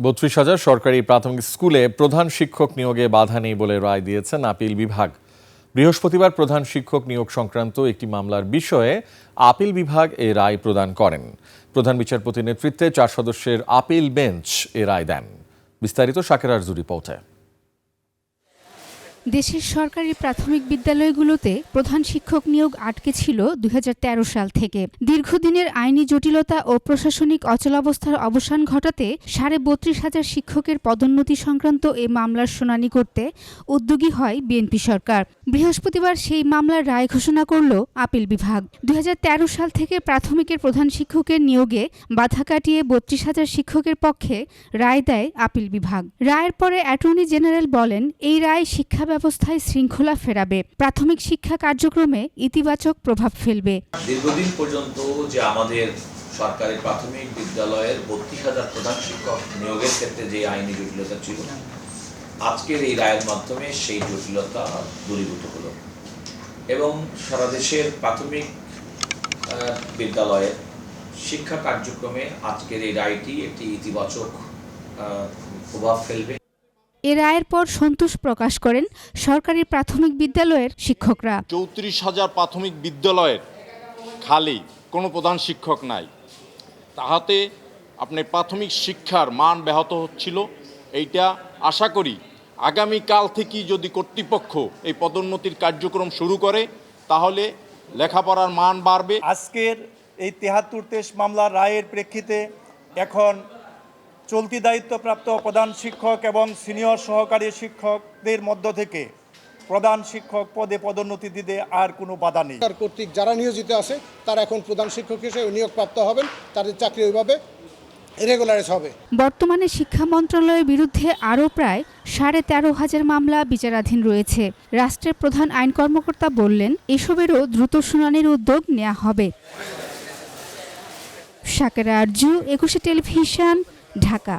৩২,০০০ সরকারি প্রাথমিক স্কুলে প্রধান শিক্ষক নিয়োগে বাধা নেই বলে রায় দিয়েছেন আপিল বিভাগ। বৃহস্পতিবার প্রধান শিক্ষক নিয়োগ সংক্রান্ত একটি মামলার বিষয়ে আপিল বিভাগ এ রায় প্রদান করেন। প্রধান বিচারপতির নেতৃত্বে 4 সদস্যের আপিল বেঞ্চ এ রায় দেন। বিস্তারিত শাকের আরজু রিপোর্টে। দেশের সরকারি প্রাথমিক বিদ্যালয়গুলোতে প্রধান শিক্ষক নিয়োগ আটকে ছিল 2013 সাল থেকে। দীর্ঘদিনের আইনি জটিলতা ও প্রশাসনিক অচলাবস্থার অবসান ঘটাতে 32,500 শিক্ষকের পদোন্নতি সংক্রান্ত এই মামলার শুনানি করতে উদ্যোগী হয় বিএনপি সরকার। বৃহস্পতিবার সেই মামলার রায় ঘোষণা করল আপিল বিভাগ। 2013 সাল থেকে প্রাথমিকের প্রধান শিক্ষকের নিয়োগে বাধা কাটিয়ে 32,000 শিক্ষকের পক্ষে রায় দেয় আপিল বিভাগ। রায়ের পরে অ্যাটর্নি জেনারেল বলেন, এই রায় শিক্ষা ব্যবস্থায় শৃঙ্খলা ফেরাবে, প্রাথমিক শিক্ষা কার্যক্রমে ইতিবাচক প্রভাব ফেলবে। দীর্ঘদিন পর্যন্ত যে আমাদের সরকারি প্রাথমিক বিদ্যালয়ের 32,000 প্রধান শিক্ষক নিয়োগের ক্ষেত্রে যে আইনি জটিলতা ছিল, আজকের এই রায়ের মাধ্যমে সেই জটিলতা দূরীভূত হলো এবং সারা দেশের প্রাথমিক বিদ্যালয়ের শিক্ষা কার্যক্রমে আজকের এই রায়টি একটি ইতিবাচক প্রভাব ফেলবে। এ রায়ের পর সন্তোষ প্রকাশ করেন সরকারি প্রাথমিক বিদ্যালয়ের শিক্ষকরা। 34,000 প্রাথমিক বিদ্যালয়ের খালি কোনো প্রধান শিক্ষক নাই, তাহাতে আপনি প্রাথমিক শিক্ষার মান ব্যাহত হচ্ছিল। এইটা আশা করি আগামীকাল থেকেই যদি কর্তৃপক্ষ এই পদোন্নতির কার্যক্রম শুরু করে তাহলে লেখাপড়ার মান বাড়বে। আজকের এই 73 মামলার রায়ের প্রেক্ষিতে এখন চলতি দায়িত্বপ্রাপ্ত প্রধান শিক্ষক এবং সিনিয়র সহকারী শিক্ষকদের মধ্য থেকে প্রধান শিক্ষক পদে পদোন্নতি দিতে আর কোনো বাধা নেই। কর্তৃক যারা নিয়োজিত আছে তারা এখন প্রধান শিক্ষক হিসেবে নিয়োগপ্রাপ্ত হবেন, তাদের চাকরি ওইভাবে রেগুলারাইজ হবে। বর্তমানে শিক্ষা মন্ত্রণালয়ের বিরুদ্ধে আরও প্রায় 13,500 মামলা বিচারাধীন রয়েছে। রাষ্ট্রের প্রধান আইন কর্মকর্তা বললেন, এসবেরও দ্রুত শুনানির উদ্যোগ নেওয়া হবে। শাকের আরজু, 21 টেলিভিশন, ঢাকা।